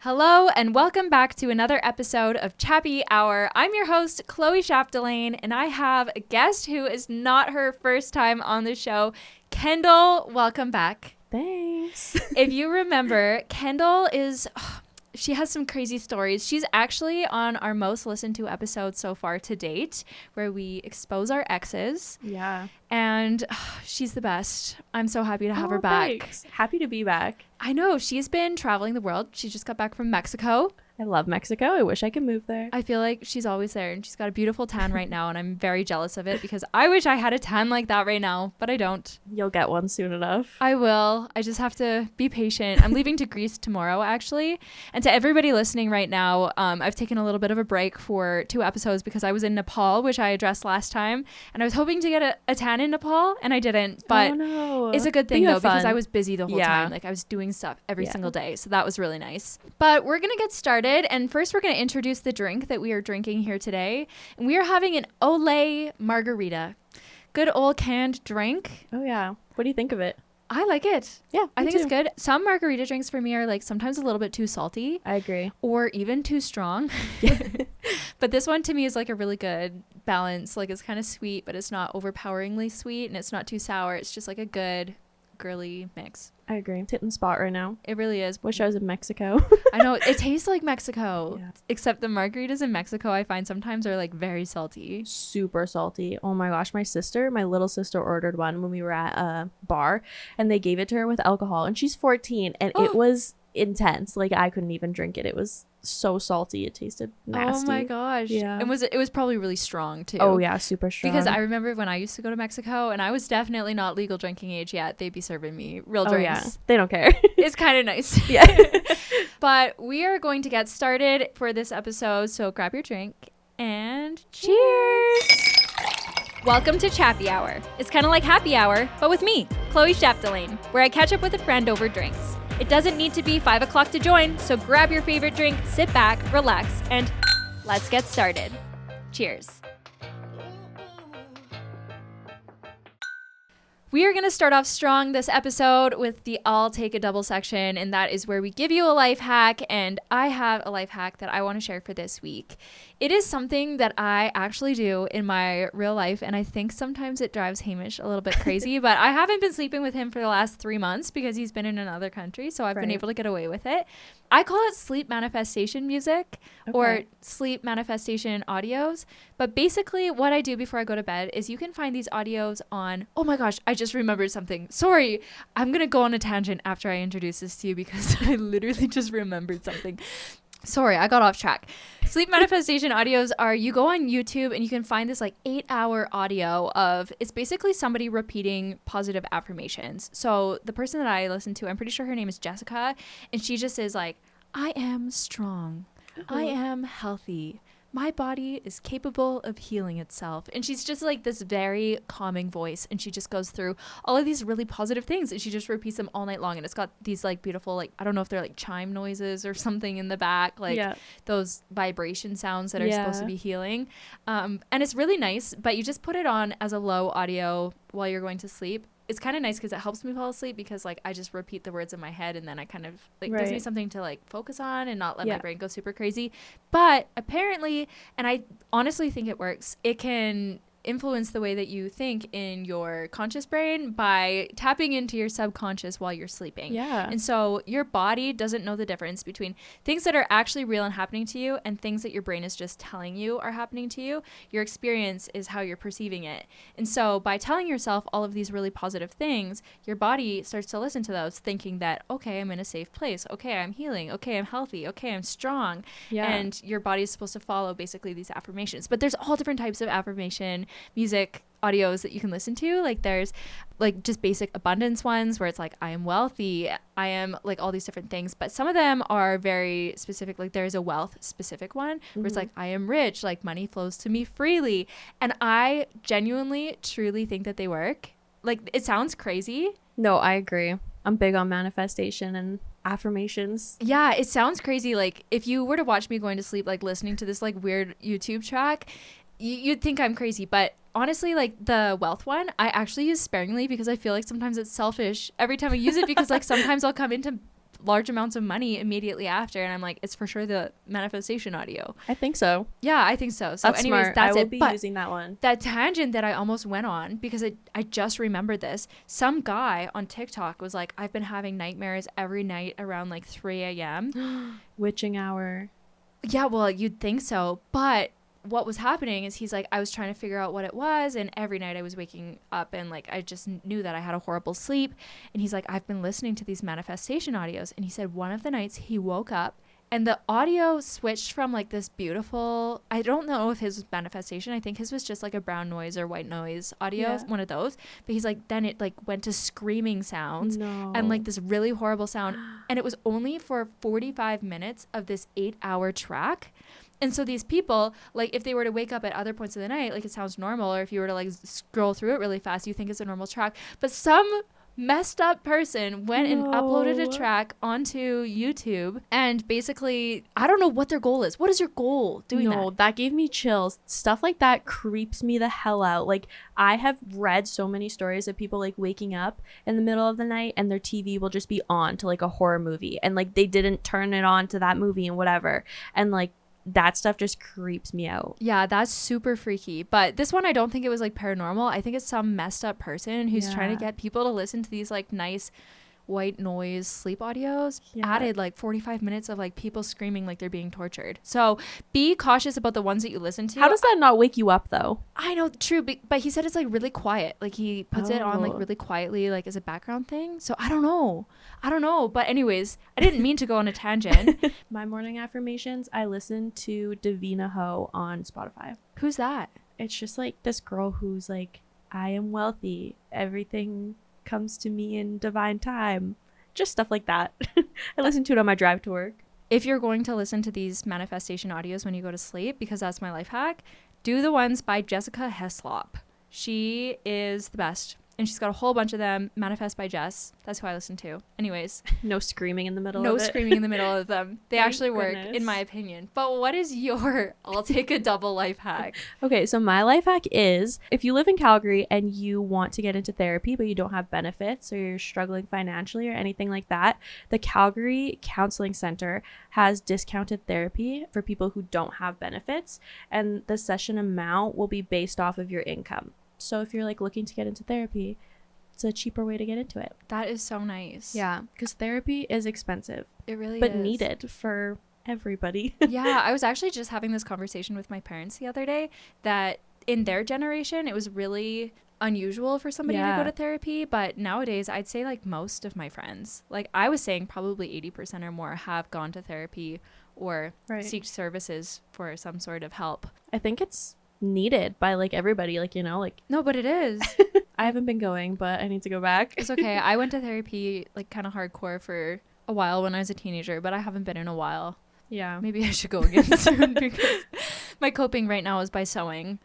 Hello and welcome back to another episode of Chappy Hour. I'm your host, Chloë Chapdelaine, and I have a guest who is not her first time on the show. Kendall, welcome back. Thanks. If you remember, Kendall she has some crazy stories. She's actually on our most listened to episode so far to date, where we expose our exes. Yeah. And she's the best. I'm so happy to have her back. Thanks. Happy to be back. I know. She's been traveling the world. She just got back from Mexico. I love Mexico. I wish I could move there. I feel like she's always there, and she's got a beautiful tan right now, and I'm very jealous of it because I wish I had a tan like that right now, but I don't. You'll get one soon enough. I will. I just have to be patient. I'm leaving to Greece tomorrow, actually. And to everybody listening right now, I've taken a little bit of a break for 2 episodes because I was in Nepal, which I addressed last time, and I was hoping to get a tan in Nepal, and I didn't. But it's a good thing, though, because I was busy the whole time. Like, I was doing stuff every single day, so that was really nice. But we're going to get started. And first, we're going to introduce the drink that we are drinking here today. And we are having an Olé margarita. Good old canned drink. Oh, yeah. What do you think of it? I like it. Yeah, I think it's good. Some margarita drinks for me are like sometimes a little bit too salty. I agree. Or even too strong. But this one to me is like a really good balance. Like, it's kind of sweet, but it's not overpoweringly sweet, and it's not too sour. It's just like a good girly mix. I agree. It's hitting the spot right now. It really is. Wish I was in Mexico. I know. It tastes like Mexico. Yeah. Except the margaritas in Mexico, I find sometimes are like very salty. Super salty. Oh my gosh. My little sister ordered one when we were at a bar, and they gave it to her with alcohol, and she's 14, and it was intense. Like, I couldn't even drink it. It was so salty. It tasted nasty. Oh my gosh. Yeah. And it was probably really strong too. Oh yeah, super strong. Because I remember when I used to go to Mexico, and I was definitely not legal drinking age yet, they'd be serving me real drinks. Oh yeah. They don't care. It's kind of nice. Yeah. But we are going to get started for this episode, so grab your drink and cheers. Welcome to Chappy Hour. It's kind of like Happy Hour, but with me, Chloë Chapdelaine, where I catch up with a friend over drinks. It doesn't need to be 5 o'clock to join, so grab your favorite drink, sit back, relax, and let's get started. Cheers. We are going to start off strong this episode with the I'll Take a Double section, and that is where we give you a life hack, and I have a life hack that I want to share for this week. It is something that I actually do in my real life, and I think sometimes it drives Hamish a little bit crazy, but I haven't been sleeping with him for the last 3 months because he's been in another country, so I've been able to get away with it. I call it sleep manifestation music or sleep manifestation audios, but basically what I do before I go to bed is you can find these audios on, oh my gosh, I just remembered something. Sorry, I'm going to go on a tangent after I introduce this to you because I literally just remembered something. Sorry, I got off track. Sleep manifestation audios are, you go on YouTube and you can find this like 8-hour audio of, it's basically somebody repeating positive affirmations. So the person that I listen to, I'm pretty sure her name is Jessica, and she just is like, I am strong. I am healthy. My body is capable of healing itself. And she's just like this very calming voice. And she just goes through all of these really positive things. And she just repeats them all night long. And it's got these like beautiful, like, I don't know if they're like chime noises or something in the back. Like those vibration sounds that are supposed to be healing. And it's really nice. But you just put it on as a low audio while you're going to sleep. It's kind of nice because it helps me fall asleep because like I just repeat the words in my head and then I kind of like gives me something to like focus on and not let my brain go super crazy. But apparently, and I honestly think it works, it can influence the way that you think in your conscious brain by tapping into your subconscious while you're sleeping. And so your body doesn't know the difference between things that are actually real and happening to you and things that your brain is just telling you are happening to you. Your experience is how you're perceiving it. And so by telling yourself all of these really positive things, your body starts to listen to those, thinking that, okay, I'm in a safe place. Okay, I'm healing. Okay, I'm healthy. Okay, I'm strong. And your body is supposed to follow basically these affirmations. But there's all different types of affirmation music audios that you can listen to. Like there's like just basic abundance ones where it's like, I am wealthy, I am like all these different things, but some of them are very specific. Like there's a wealth specific one where it's like, I am rich, like money flows to me freely. And I genuinely truly think that they work. Like it sounds crazy. No, I agree. I'm big on manifestation and affirmations. Yeah, it sounds crazy. Like if you were to watch me going to sleep, like listening to this like weird YouTube track, you'd think I'm crazy. But honestly, like the wealth one, I actually use sparingly because I feel like sometimes it's selfish every time I use it because like sometimes I'll come into large amounts of money immediately after. And I'm like, it's for sure the manifestation audio. I think so. Yeah, I think so. So That's anyways, smart. that's I will it. be But using that one. that tangent that I almost went on, because I just remembered this. Some guy on TikTok was like, I've been having nightmares every night around like 3 a.m. Witching hour. Yeah, well, you'd think so. But what was happening is he's like, I was trying to figure out what it was. And every night I was waking up and like, I just knew that I had a horrible sleep. And he's like, I've been listening to these manifestation audios. And he said one of the nights he woke up and the audio switched from like this beautiful, I don't know if his was manifestation. I think his was just like a brown noise or white noise audio, one of those. But he's like, then it like went to screaming sounds and like this really horrible sound. And it was only for 45 minutes of this 8-hour track. And so these people, like if they were to wake up at other points of the night, like it sounds normal. Or if you were to like scroll through it really fast, you think it's a normal track. But some messed up person went and uploaded a track onto YouTube, and basically I don't know what their goal is. What is your goal doing that? That gave me chills. Stuff like that creeps me the hell out. Like I have read so many stories of people like waking up in the middle of the night and their TV will just be on to like a horror movie, and like they didn't turn it on to that movie and whatever, and like that stuff just creeps me out. Yeah, that's super freaky. But this one, I don't think it was like paranormal. I think it's some messed up person who's trying to get people to listen to these like nice white noise sleep audios. Added like 45 minutes of like people screaming like they're being tortured. So be cautious about the ones that you listen to. How does that not wake you up though? I know, true, but he said it's like really quiet. Like he puts it on like really quietly, like as a background thing. So I don't know. But anyways, I didn't mean to go on a tangent. My morning affirmations, I listen to Davina Ho on Spotify. Who's that? It's just like this girl who's like, I am wealthy. Everything comes to me in divine time. Just stuff like that. I listen to it on my drive to work. If you're going to listen to these manifestation audios when you go to sleep, because that's my life hack, do the ones by Jessica Heslop. She is the best. And she's got a whole bunch of them. Manifest by Jess. That's who I listen to. Anyways. No screaming in the middle of it. No screaming in the middle of them. They actually work, in my opinion. But what is your I'll take a double life hack? Okay, so my life hack is if you live in Calgary and you want to get into therapy, but you don't have benefits or you're struggling financially or anything like that, the Calgary Counseling Center has discounted therapy for people who don't have benefits. And the session amount will be based off of your income. So if you're like looking to get into therapy, it's a cheaper way to get into it. That is so nice. Yeah, because therapy is expensive. It really but is. But needed for everybody. Yeah, I was actually just having this conversation with my parents the other day that in their generation, it was really unusual for somebody to go to therapy. But nowadays, I'd say like most of my friends, like I was saying probably 80% or more have gone to therapy or seek services for some sort of help. I think it's needed by like everybody, like, you know, like no, but it is. I haven't been going, but I need to go back. It's okay. I went to therapy like kind of hardcore for a while when I was a teenager, but I haven't been in a while. Yeah, maybe I should go again soon because my coping right now is by sewing.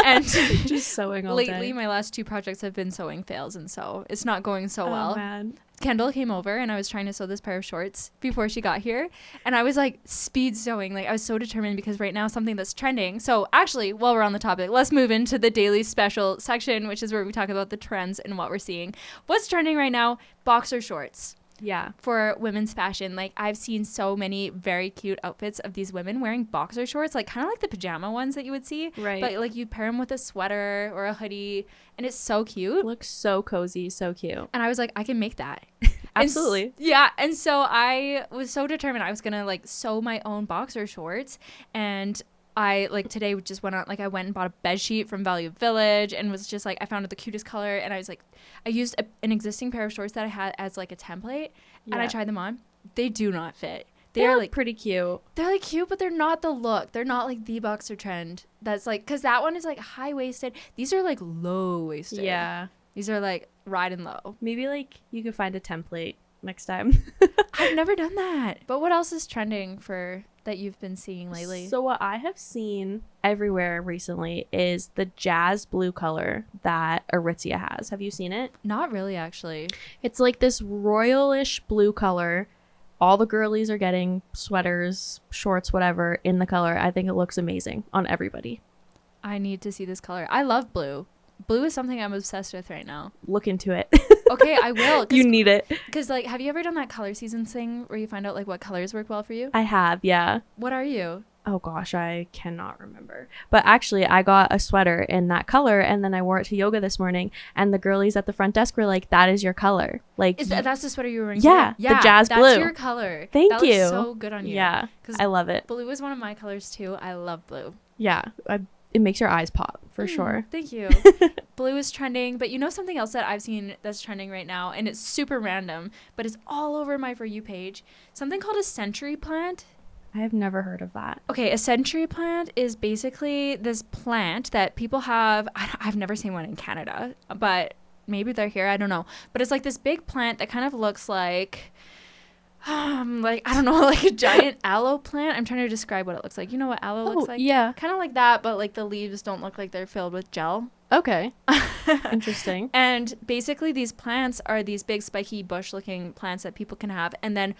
And just sewing all lately day. My last 2 projects have been sewing fails, and so it's not going so well. Man. Kendall came over and I was trying to sew this pair of shorts before she got here, and I was like speed sewing. Like I was so determined because right now something that's trending. So actually, while we're on the topic, let's move into the daily special section, which is where we talk about the trends and what we're seeing. What's trending right now? Boxer shorts. Yeah. For women's fashion. Like I've seen so many very cute outfits of these women wearing boxer shorts, like kind of like the pajama ones that you would see. Right. But like you pair them with a sweater or a hoodie and it's so cute. It looks so cozy, so cute. And I was like, I can make that. Absolutely. Yeah. And so I was so determined I was going to like sew my own boxer shorts. And I like today just went on, like I went and bought a bed sheet from Value Village and was just like, I found it the cutest color. And I was like, I used an existing pair of shorts that I had as like a template and I tried them on. They do not fit. They're like pretty cute. They're like cute, but they're not the look. They're not like the boxer trend. That's like, cause that one is like high waisted. These are like low waisted. Yeah. These are like riding low. Maybe like you could find a template next time. I've never done that. But what else is trending for that you've been seeing lately? So what I have seen everywhere recently is the jazz blue color that Aritzia has. Have you seen it? Not really, actually. It's like this royalish blue color. All the girlies are getting sweaters, shorts, whatever in the color. I think it looks amazing on everybody. I need to see this color. I love blue. Blue is something I'm obsessed with right now. Look into it. Okay, I will. You need it. Because, like, have you ever done that color seasons thing where you find out, like, what colors work well for you? I have, yeah. What are you? Oh gosh, I cannot remember. But actually, I got a sweater in that color, and then I wore it to yoga this morning, and the girlies at the front desk were like, "That is your color." Like, That's the sweater you were wearing? Yeah, today? the jazz blue. That's your color. Thank that you. Looks so good on you. Yeah, I love it. Blue is one of my colors too. I love blue. Yeah, it makes your eyes pop for sure. Thank you. Blue is trending, but you know something else that I've seen that's trending right now, and it's super random, but it's all over my For You page. Something called a century plant. I have never heard of that. Okay, a century plant is basically this plant that people have. I've never seen one in Canada, but maybe they're here. I don't know. But it's like this big plant that kind of looks like I don't know, like a giant aloe plant. I'm trying to describe what it looks like. You know what aloe looks like? Yeah. Kind of like that, but like the leaves don't look like they're filled with gel. Okay. Interesting. And basically these plants are these big spiky bush looking plants that people can have. And then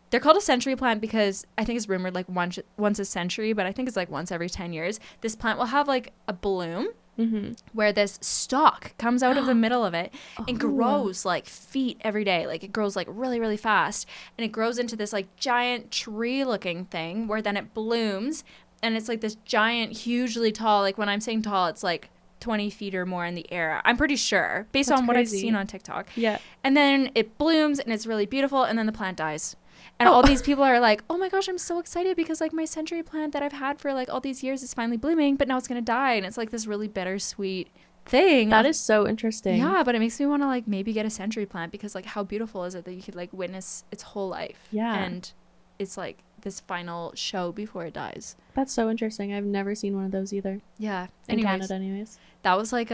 they're called a century plant because I think it's rumored like once a century, but I think it's like once every 10 years. This plant will have like a bloom where this stalk comes out of the middle of it and grows like feet every day. Like it grows like really, really fast. And it grows into this like giant tree looking thing where then it blooms. And it's like this giant, hugely tall, like when I'm saying tall, it's like 20 feet or more in the air. I'm pretty sure based on what I've seen on TikTok. Yeah. And then it blooms and it's really beautiful. And then the plant dies. And all these people are like, oh my gosh, I'm so excited because like my century plant that I've had for like all these years is finally blooming, but now it's going to die. And it's like this really bittersweet thing. That is so interesting. Yeah, but it makes me want to like maybe get a century plant because like how beautiful is it that you could like witness its whole life. Yeah. And it's like this final show before it dies. That's so interesting. I've never seen one of those either. Yeah. In Canada anyways. That was like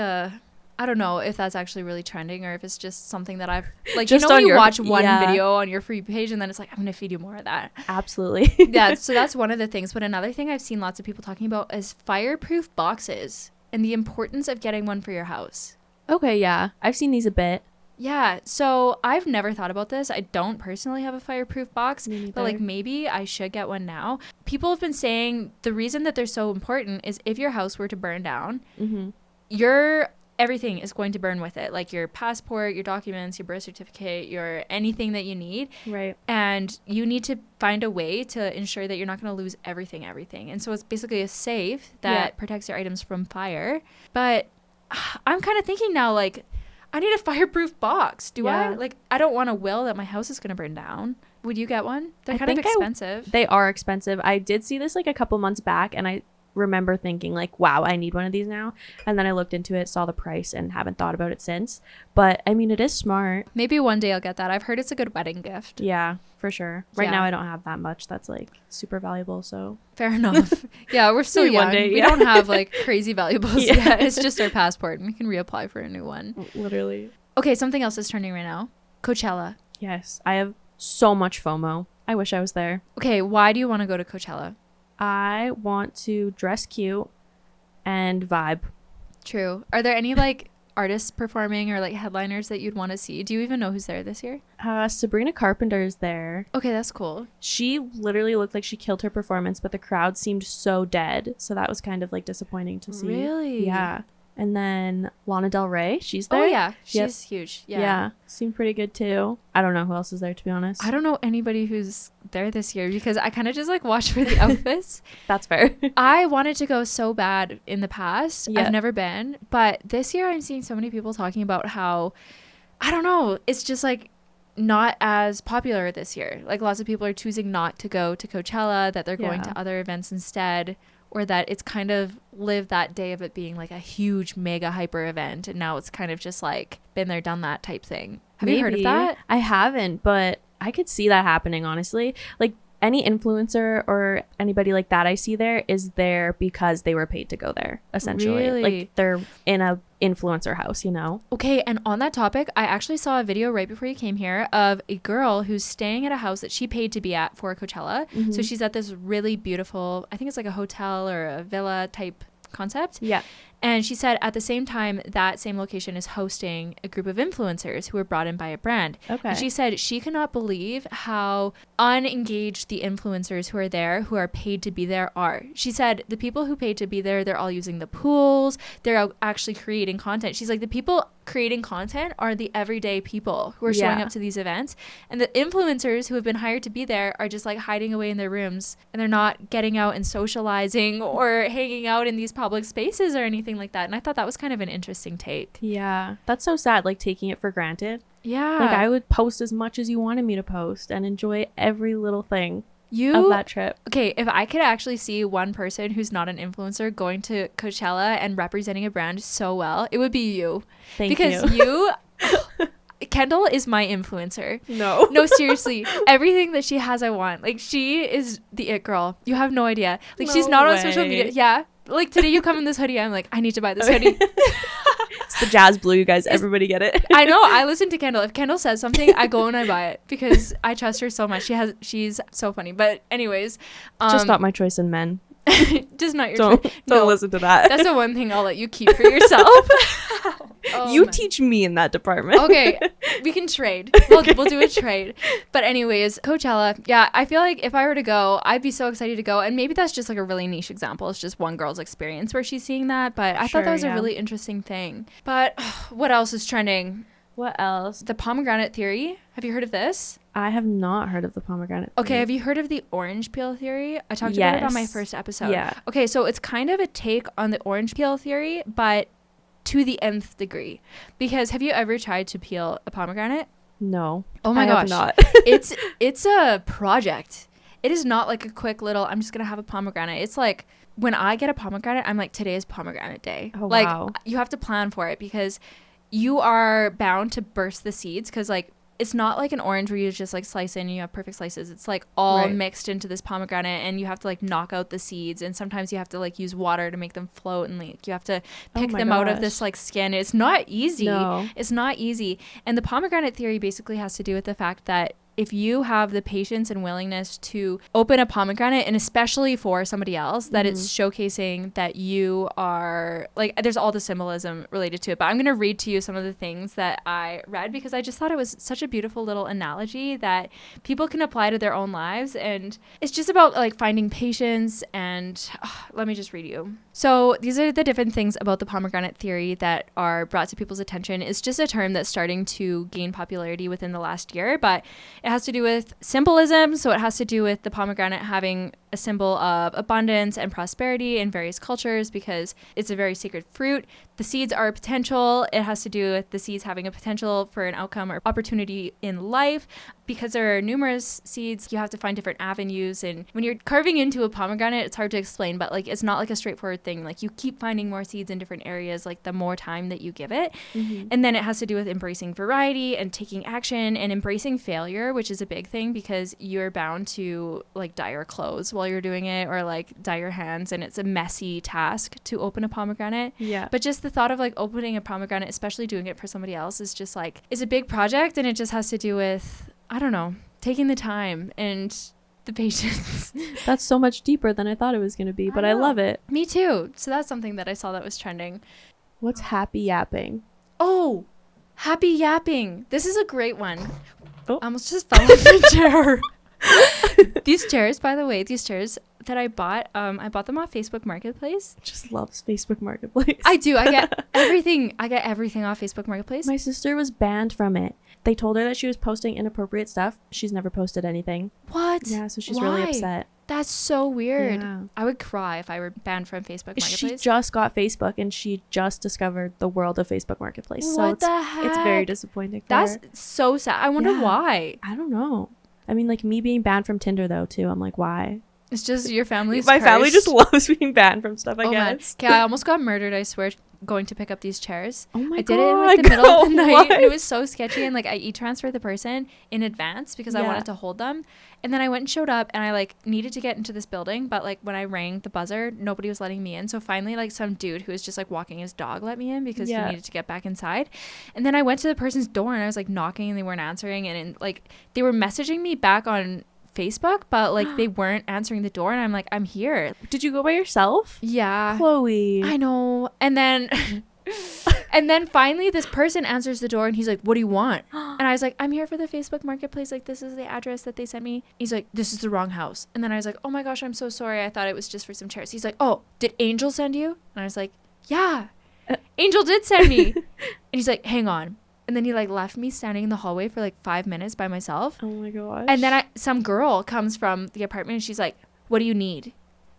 I don't know if that's actually really trending or if it's just something that I've like, just you know, when you watch one yeah. video on your For You page and then it's like, I'm going to feed you more of that. Absolutely. Yeah. So that's one of the things. But another thing I've seen lots of people talking about is fireproof boxes and the importance of getting one for your house. Okay. Yeah. I've seen these a bit. Yeah. So I've never thought about this. I don't personally have a fireproof box, but like maybe I should get one now. People have been saying the reason that they're so important is if your house were to burn down, everything is going to burn with it, like your passport, your documents, your birth certificate, your anything that you need. Right. And you need to find a way to ensure that you're not going to lose everything. And so it's basically a safe that protects your items from fire. But I'm kind of thinking now, like, I need a fireproof box. Do I? Like, I don't want a will that my house is going to burn down. Would you get one? They're kind of expensive. They are expensive. I did see this like a couple months back and I remember thinking like, wow, I need one of these now. And then I looked into it, saw the price and haven't thought about it since. But I mean, it is smart. Maybe one day I'll get that. I've heard it's a good wedding gift. Yeah, for sure. Right now I don't have that much that's like super valuable. So fair enough. Yeah, we're still young. One day, we don't have like crazy valuables yet. It's just our passport and we can reapply for a new one. Literally. Okay, something else is trending right now. Coachella. Yes, I have so much FOMO. I wish I was there. Okay, why do you want to go to Coachella? I want to dress cute and vibe. True. Are there any like artists performing or like headliners that you'd want to see? Do you even know who's there this year? Sabrina Carpenter is there. Okay, that's cool. She literally looked like she killed her performance, but the crowd seemed so dead. So that was kind of like disappointing to see. Really? Yeah. And then Lana Del Rey, she's there. Oh yeah, she's huge. Yeah, seemed pretty good too. I don't know who else is there, to be honest. I don't know anybody who's there this year because I kind of just like watch for the outfits. That's fair. I wanted to go so bad in the past. I've never been, but this year I'm seeing so many people talking about how, I don't know, it's just like not as popular this year. Like lots of people are choosing not to go to Coachella, that they're going to other events instead. Or that it's kind of lived that day of it being like a huge mega hyper event and now it's kind of just like been there, done that type thing. Have you heard of that? I haven't, but I could see that happening, honestly. Like any influencer or anybody like that I see there is there because they were paid to go there, essentially. Really? Like they're in a influencer house, you know? Okay, and on that topic, I actually saw a video right before you came here of a girl who's staying at a house that she paid to be at for Coachella. So she's at this really beautiful, I think it's like a hotel or a villa type concept. Yeah. And she said at the same time, that same location is hosting a group of influencers who were brought in by a brand. Okay. And she said she cannot believe how unengaged the influencers who are there, who are paid to be there, are. She said the people who paid to be there, they're all using the pools. They're actually creating content. She's like, the people creating content are the everyday people who are showing up to these events, and the influencers who have been hired to be there are just like hiding away in their rooms, and they're not getting out and socializing or hanging out in these public spaces or anything like that. And I thought that was kind of an interesting take. Yeah, that's so sad, like taking it for granted. Yeah, like I would post as much as you wanted me to post and enjoy every little thing of that trip. Okay, if I could actually see one person who's not an influencer going to Coachella and representing a brand so well, it would be you. Thank you. Because you Kendall is my influencer. No, seriously, everything that she has I want. Like, she is the it girl. You have no idea. Like, she's not on social media. Yeah, like today you come in this hoodie, I'm like, I need to buy this hoodie. It's the jazz blue, you guys. Everybody get it. I know. I listen to Kendall. If Kendall says something, I go and I buy it because I trust her so much. She's so funny. But anyways, just not my choice in men. Just not your choice. Don't listen to that. That's the one thing I'll let you keep for yourself. You teach me in that department. Okay, we can trade. We'll do a trade. But anyways, Coachella. Yeah, I feel like if I were to go, I'd be so excited to go. And maybe that's just like a really niche example. It's just one girl's experience where she's seeing that. But I thought that was a really interesting thing. But what else is trending? What else? The Pomegranate Theory. Have you heard of this? I have not heard of the Pomegranate Theory. Okay, have you heard of the orange peel theory? I talked about it on my first episode. Yeah. Okay, so it's kind of a take on the orange peel theory, but to the nth degree. Because have you ever tried to peel a pomegranate? No. Oh my gosh. I have not. It's a project. It is not like a quick little, I'm just going to have a pomegranate. It's like, when I get a pomegranate, I'm like, today is pomegranate day. Oh, like, wow. You have to plan for it because you are bound to burst the seeds because, like, it's not like an orange where you just like slice in and you have perfect slices. It's like all mixed into this pomegranate, and you have to like knock out the seeds, and sometimes you have to like use water to make them float, and like you have to pick them out of this like skin. It's not easy. No. It's not easy. And the pomegranate theory basically has to do with the fact that if you have the patience and willingness to open a pomegranate, and especially for somebody else, that it's showcasing that you are like, there's all the symbolism related to it. But I'm going to read to you some of the things that I read because I just thought it was such a beautiful little analogy that people can apply to their own lives. And it's just about like finding patience. And let me just read you. So these are the different things about the pomegranate theory that are brought to people's attention. It's just a term that's starting to gain popularity within the last year, but it has to do with symbolism. So it has to do with the pomegranate having a symbol of abundance and prosperity in various cultures because it's a very sacred fruit. The seeds are a potential. It has to do with the seeds having a potential for an outcome or opportunity in life. Because there are numerous seeds, you have to find different avenues. And when you're carving into a pomegranate, it's hard to explain, but like it's not like a straightforward thing. Like you keep finding more seeds in different areas, like the more time that you give it. And then it has to do with embracing variety and taking action and embracing failure, which is a big thing because you're bound to like dye your clothes while you're doing it or like dye your hands. And it's a messy task to open a pomegranate. Yeah. But just the thought of like opening a pomegranate, especially doing it for somebody else, is just like, it's a big project, and it just has to do with, I don't know, taking the time and the patience. That's so much deeper than I thought it was going to be, but I love it. Me too. So that's something that I saw that was trending. What's happy yapping? Oh, happy yapping. This is a great one. Oh. I almost just fell off the chair. These chairs, by the way, that I bought them off Facebook Marketplace. Just loves Facebook Marketplace. I do. I get everything off Facebook Marketplace. My sister was banned from it. They told her that she was posting inappropriate stuff. She's never posted anything. What? Yeah, so she's really upset. That's so weird. Yeah. I would cry if I were banned from Facebook Marketplace. She just got Facebook, and she just discovered the world of Facebook Marketplace. What the heck? It's very disappointing for That's her. so sad. I wonder why. I don't know. I mean, like me being banned from Tinder though too. I'm like, why? It's just your family's My family cursed. just loves being banned from stuff, I guess. Okay, I almost got murdered, I swear, going to pick up these chairs. Oh my I God. did it in like the middle of the night. What? And it was so sketchy. And like I e-transferred the person in advance because I wanted to hold them. And then I went and showed up, and I like needed to get into this building. But like when I rang the buzzer, nobody was letting me in. So finally, like some dude who was just like walking his dog let me in because he needed to get back inside. And then I went to the person's door, and I was like knocking, and they weren't answering. And like they were messaging me back on Facebook, but like they weren't answering the door, and I'm like, I'm here. Did you go by yourself? Yeah, Chloe. I know. And then and then finally this person answers the door, and he's like, what do you want? And I was like, I'm here for the Facebook Marketplace, like this is the address that they sent me. He's like, this is the wrong house. And then I was like, oh my gosh, I'm so sorry, I thought it was just for some chairs. He's like, oh, did Angel send you? And I was like, yeah, Angel did send me. he's like, hang on. And then he like left me standing in the hallway for like 5 minutes by myself. Oh my gosh. And then some girl comes from the apartment and she's like, what do you need?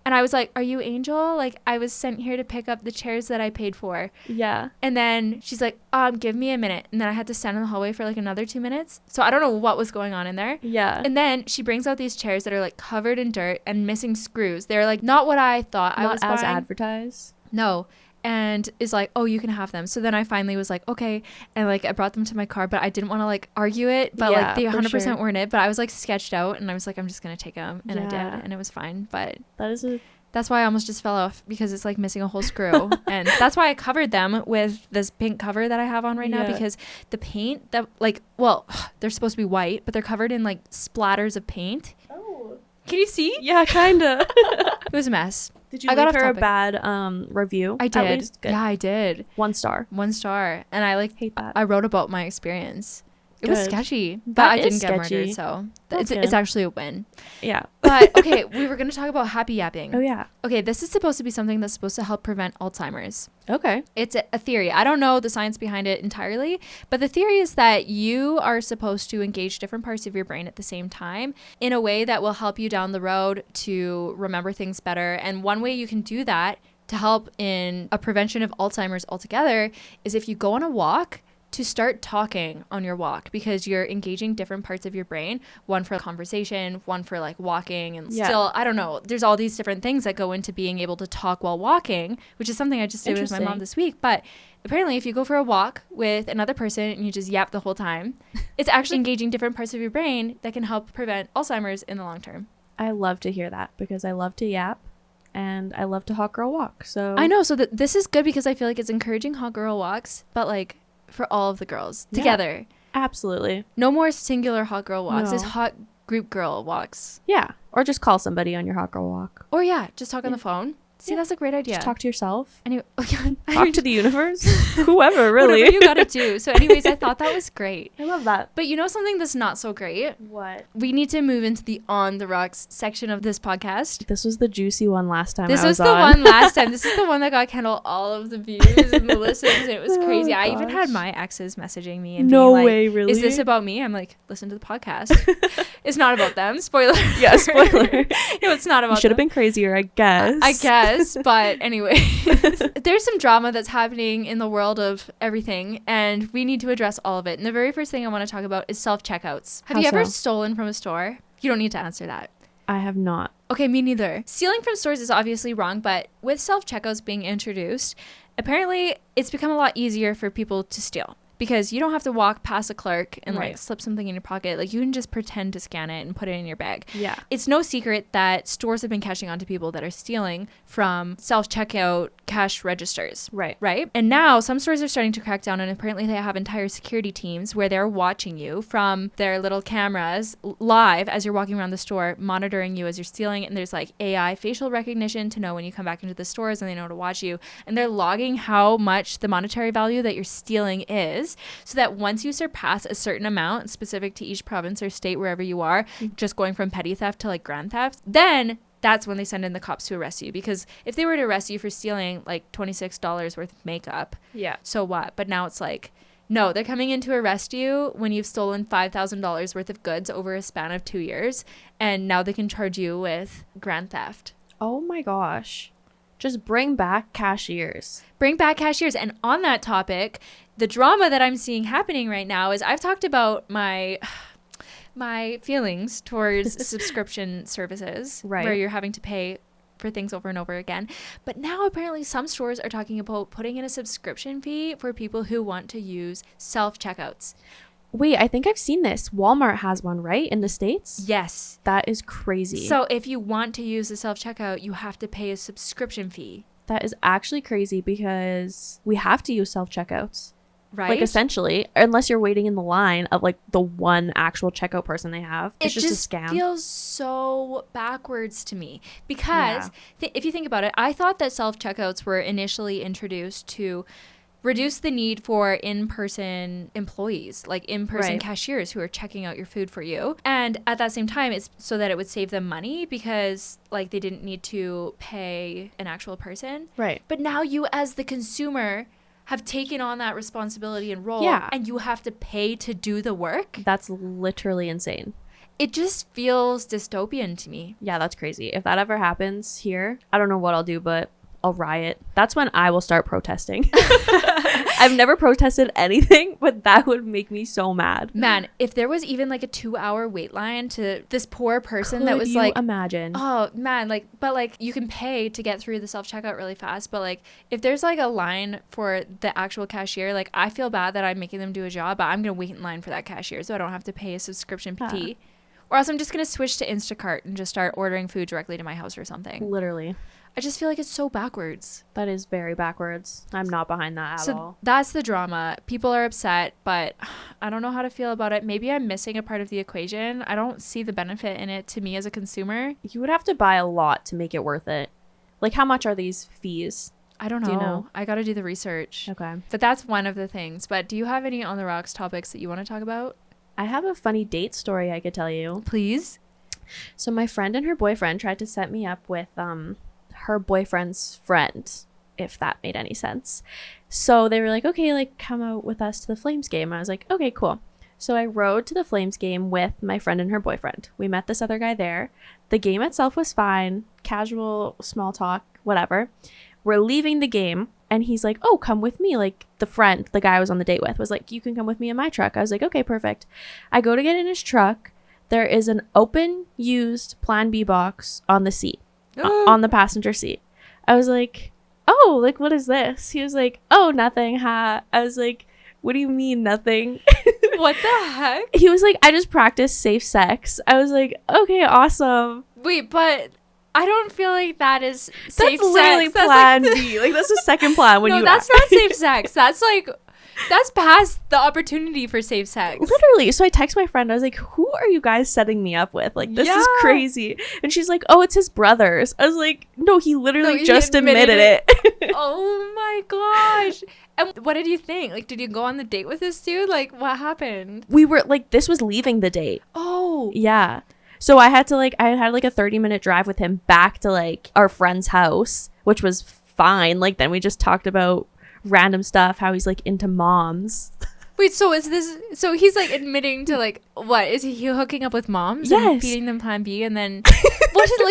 And I was like, are you Angel? Like, I was sent here to pick up the chairs that I paid for. Yeah. And then she's like, give me a minute. And then I had to stand in the hallway for like another 2 minutes. So I don't know what was going on in there. Yeah. And then she brings out these chairs that are like covered in dirt and missing screws. They're like not what I thought I was buying. Not as advertised. No. And is like, oh, you can have them. So then I finally was like, okay. And like I brought them to my car, but I didn't want to like argue it. But like they 100% weren't it. But I was like sketched out and I was like, I'm just going to take them. And I did. And it was fine. But that's why I almost just fell off, because it's like missing a whole screw. And that's why I covered them with this pink cover that I have on right now, because the paint that like, well, they're supposed to be white, but they're covered in like splatters of paint. Oh. Can you see? Yeah, kind of. It was a mess. Did you leave her a bad review? I did. Yeah, I did. 1 star. 1 star. And I like hate that. I wrote about my experience. It was sketchy, but that I didn't get murdered, so it's actually a win. Yeah. But okay, we were going to talk about happy yapping. Oh yeah. Okay, this is supposed to be something that's supposed to help prevent Alzheimer's. Okay. It's a theory. I don't know the science behind it entirely, but the theory is that you are supposed to engage different parts of your brain at the same time in a way that will help you down the road to remember things better. And one way you can do that to help in a prevention of Alzheimer's altogether is if you go on a walk, to start talking on your walk, because you're engaging different parts of your brain, one for conversation, one for like walking, and still, I don't know, there's all these different things that go into being able to talk while walking, which is something I just did with my mom this week. But apparently if you go for a walk with another person and you just yap the whole time, it's actually engaging different parts of your brain that can help prevent Alzheimer's in the long term. I love to hear that, because I love to yap and I love to hot girl walk. So I know, so this is good, because I feel like it's encouraging hot girl walks, but like for all of the girls together. Absolutely. No more singular hot girl walks. No. It's hot group girl walks. Yeah. Or just call somebody on your hot girl walk. Or just talk on the phone. See, that's a great idea. Just talk to yourself. Anyway, talk to the universe. Whoever, really. Whatever you gotta do. So anyways, I thought that was great. I love that. But you know something that's not so great? What? We need to move into the On the Rocks section of this podcast. This was the juicy one last time. This was the one last time. This is the one that got Kendall all of the views and the listens. And it was crazy. I even had my exes messaging me and being like, way, really? Is this about me? I'm like, listen to the podcast. It's not about them. Spoiler. Yeah, spoiler. No, it's not about them. You should have been crazier, I guess. I guess, but anyway. There's some drama that's happening in the world of everything, and we need to address all of it. And the very first thing I want to talk about is self-checkouts. Have you ever stolen from a store? You don't need to answer that. I have not. Okay, me neither. Stealing from stores is obviously wrong, but with self-checkouts being introduced, apparently it's become a lot easier for people to steal. Because you don't have to walk past a clerk and like slip something in your pocket. Like you can just pretend to scan it and put it in your bag. Yeah. It's no secret that stores have been catching on to people that are stealing from self-checkout cash registers. Right. Right. And now some stores are starting to crack down, and apparently they have entire security teams where they're watching you from their little cameras live as you're walking around the store, monitoring you as you're stealing. And there's like AI facial recognition to know when you come back into the stores, and they know to watch you. And they're logging how much the monetary value that you're stealing is, so that once you surpass a certain amount specific to each province or state, wherever you are, just going from petty theft to like grand theft, then that's when they send in the cops to arrest you. Because if they were to arrest you for stealing like $26 worth of makeup, so what? But now it's like, no, they're coming in to arrest you when you've stolen $5,000 worth of goods over a span of 2 years, and now they can charge you with grand theft. Oh my gosh. Just bring back cashiers. Bring back cashiers. And on that topic, the drama that I'm seeing happening right now is I've talked about my feelings towards subscription services, where you're having to pay for things over and over again. But now apparently some stores are talking about putting in a subscription fee for people who want to use self-checkouts. Wait, I think I've seen this. Walmart has one, right? In the States? Yes. That is crazy. So if you want to use the self-checkout, you have to pay a subscription fee. That is actually crazy, because we have to use self-checkouts. Right. Like essentially, unless you're waiting in the line of like the one actual checkout person they have. It's just a scam. It feels so backwards to me, because if you think about it, I thought that self-checkouts were initially introduced to reduce the need for in-person employees, like in-person cashiers who are checking out your food for you. And at that same time, it's so that it would save them money, because like they didn't need to pay an actual person. Right. But now you as the consumer have taken on that responsibility and role, Yeah. and you have to pay to do the work. That's literally insane. It just feels dystopian to me. Yeah, that's crazy. If that ever happens here, I don't know what I'll do, but I'll riot. That's when I will start protesting. I've never protested anything, but that would make me so mad. Man, if there was even like a 2-hour wait line to this poor person Could that was you like, imagine? oh man, like, but like you can pay to get through the self-checkout really fast, but like if there's like a line for the actual cashier, like I feel bad that I'm making them do a job, but I'm gonna wait in line for that cashier so I don't have to pay a subscription fee. Or else I'm just gonna switch to Instacart and just start ordering food directly to my house or something. Literally. I just feel like it's so backwards. That is very backwards. I'm not behind that at all. So that's the drama. People are upset, but I don't know how to feel about it. Maybe I'm missing a part of the equation. I don't see the benefit in it to me as a consumer. You would have to buy a lot to make it worth it. Like, how much are these fees? I don't know. Do you know? I got to do the research. Okay. But that's one of the things. But do you have any on the rocks topics that you want to talk about? I have a funny date story I could tell you. Please. So my friend and her boyfriend tried to set me up with her boyfriend's friend, if that made any sense. So they were like, okay, like come out with us to the Flames game. I was like, okay, cool. So I rode to the Flames game with my friend and her boyfriend. We met this other guy there. The game itself was fine, casual, small talk, whatever. We're leaving the game and he's like, oh, come with me. Like the guy I was on the date with was like, you can come with me in my truck. I was like, okay, perfect. I go to get in his truck. There is an open, used Plan B box on the seat. On the passenger seat. I was like, oh, like what is this? He was like, oh, nothing, ha. I was like, what do you mean nothing? What the heck? He was like, I just practice safe sex. I was like, okay, awesome. Wait, but I don't feel like that is safe That's literally sex. plan B. Like that's the second plan when no, you that's not safe sex. That's like that's past the opportunity for safe sex. Literally. So I text my friend. I was like, who are you guys setting me up with? Like, this is Yeah. crazy. And she's like, oh, it's his brothers. I was like, no, he literally he just admitted it. Oh my gosh. And what did you think? Like, did you go on the date with this dude? Like, what happened? We were like, this was leaving the date. Oh. Yeah. So I had like a 30-minute drive with him back to like our friend's house, which was fine. Like, then we just talked about random stuff, how he's like into moms. Wait, so he's like admitting to like, what is he hooking up with moms and Yes. feeding them Plan B, and then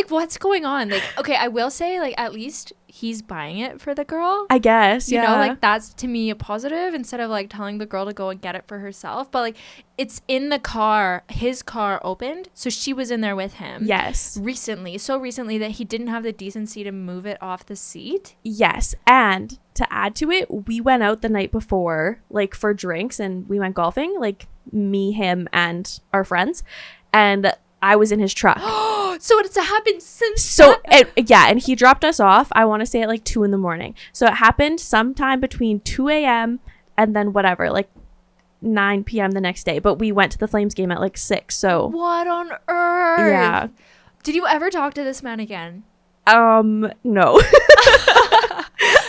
what's going on? Like, okay, I will say, like, at least he's buying it for the girl. I guess, You yeah. know, like that's to me a positive instead of like telling the girl to go and get it for herself. But like it's in the car, his car opened, so she was in there with him. Yes. So recently that he didn't have the decency to move it off the seat. Yes. And to add to it, we went out the night before, like for drinks, and we went golfing, like me, him, and our friends. And I was in his truck. So it's happened since So and he dropped us off, I want to say at like 2 a.m. So it happened sometime between 2 a.m. and then whatever, like 9 p.m. the next day. But we went to the Flames game at like 6. So What on earth? yeah. Did you ever talk to this man again? No.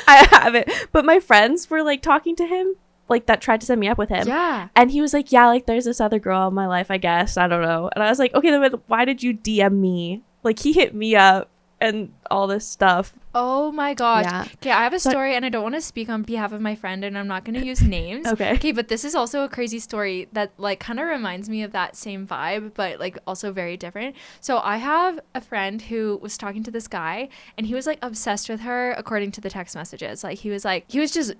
I haven't. But my friends were like talking to him, like that tried to set me up with him. Yeah. And he was like, yeah, like there's this other girl in my life, I guess. I don't know. And I was like, okay, then why did you DM me? Like he hit me up and all this stuff. Oh my gosh. Yeah. Okay, I have a story and I don't want to speak on behalf of my friend and I'm not going to use names. Okay, but this is also a crazy story that like kind of reminds me of that same vibe, but like also very different. So I have a friend who was talking to this guy and he was like obsessed with her according to the text messages. Like he was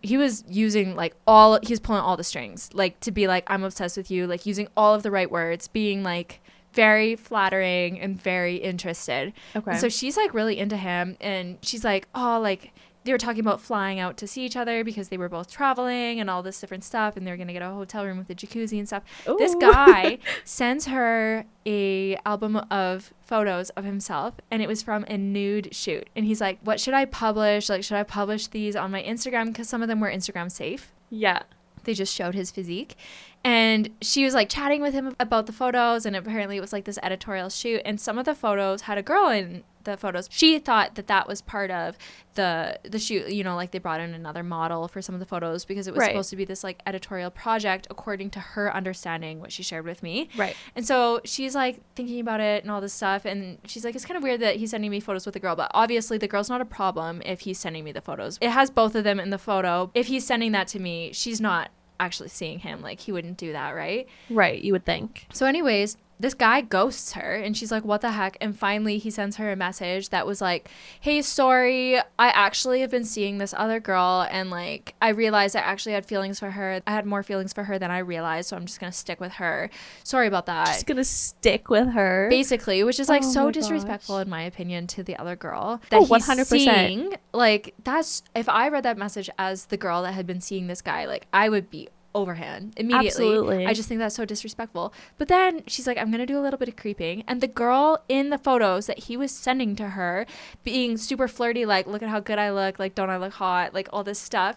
using like he was pulling all the strings, like to be like, I'm obsessed with you, like using all of the right words, being like very flattering and very interested. Okay. And so she's like really into him and she's like, oh, like they were talking about flying out to see each other because they were both traveling and all this different stuff and they're going to get a hotel room with a jacuzzi and stuff. Ooh. This guy sends her a album of photos of himself and it was from a nude shoot. And he's like, what should I publish? Like, should I publish these on my Instagram? Because some of them were Instagram safe. Yeah. They just showed his physique. And she was like chatting with him about the photos, and apparently it was like this editorial shoot, and some of the photos had a girl in the photos. She thought that was part of the shoot, you know, like they brought in another model for some of the photos because it was supposed to be this like editorial project according to her understanding, what she shared with me. Right. And so she's like thinking about it and all this stuff, and she's like, it's kind of weird that he's sending me photos with a girl, but obviously the girl's not a problem if he's sending me the photos. It has both of them in the photo. If he's sending that to me, she's not actually seeing him. Like, he wouldn't do that, right? Right, you would think. So anyways, this guy ghosts her, and she's like, what the heck? And finally he sends her a message that was like, hey, sorry, I actually have been seeing this other girl, and like I realized I actually had feelings for her. I had more feelings for her than I realized, so I'm just gonna stick with her. Sorry about that. Just gonna stick with her, basically, which is like so disrespectful in my opinion to the other girl that he's 100%. Seeing. Like, that's, if I read that message as the girl that had been seeing this guy, like I would be overhand immediately. Absolutely. I just think that's so disrespectful. But then she's like, I'm gonna do a little bit of creeping, and the girl in the photos that he was sending to her, being super flirty, like, look at how good I look, like, don't I look hot, like all this stuff,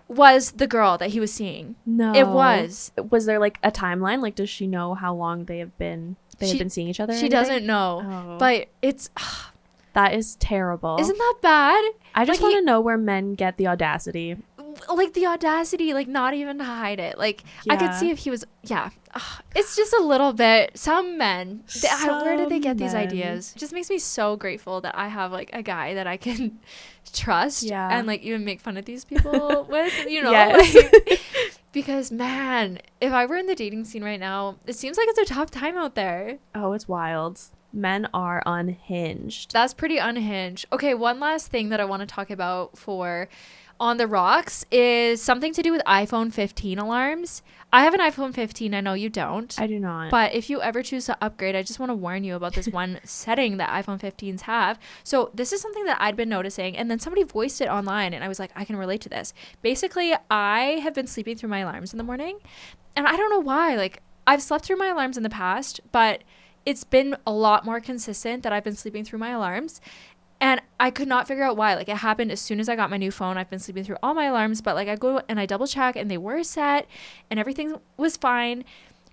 was the girl that he was seeing. No, it was there like a timeline? Like, does she know how long they have been seeing each other? She doesn't know. But it's that is terrible. Isn't that bad? I just want to know where men get the audacity, like not even to hide it. Like, I could see if he was, it's just a little bit, some men, where did they get these ideas? It just makes me so grateful that I have like a guy that I can trust and like even make fun of these people with, you know. Like, because man, if I were in the dating scene right now, it seems like it's a tough time out there. Oh, it's wild. Men are unhinged. That's pretty unhinged. Okay, one last thing that I want to talk about for On the Rocks is something to do with iPhone 15 alarms. I have an iPhone 15. I know you don't. I do not. But if you ever choose to upgrade, I just want to warn you about this one setting that iPhone 15s have. So this is something that I'd been noticing, and then somebody voiced it online, and I was like, I can relate to this. Basically, I have been sleeping through my alarms in the morning, and I don't know why. Like, I've slept through my alarms in the past, but it's been a lot more consistent that I've been sleeping through my alarms. And I could not figure out why. Like, it happened as soon as I got my new phone. I've been sleeping through all my alarms, but like I go and I double check and they were set and everything was fine.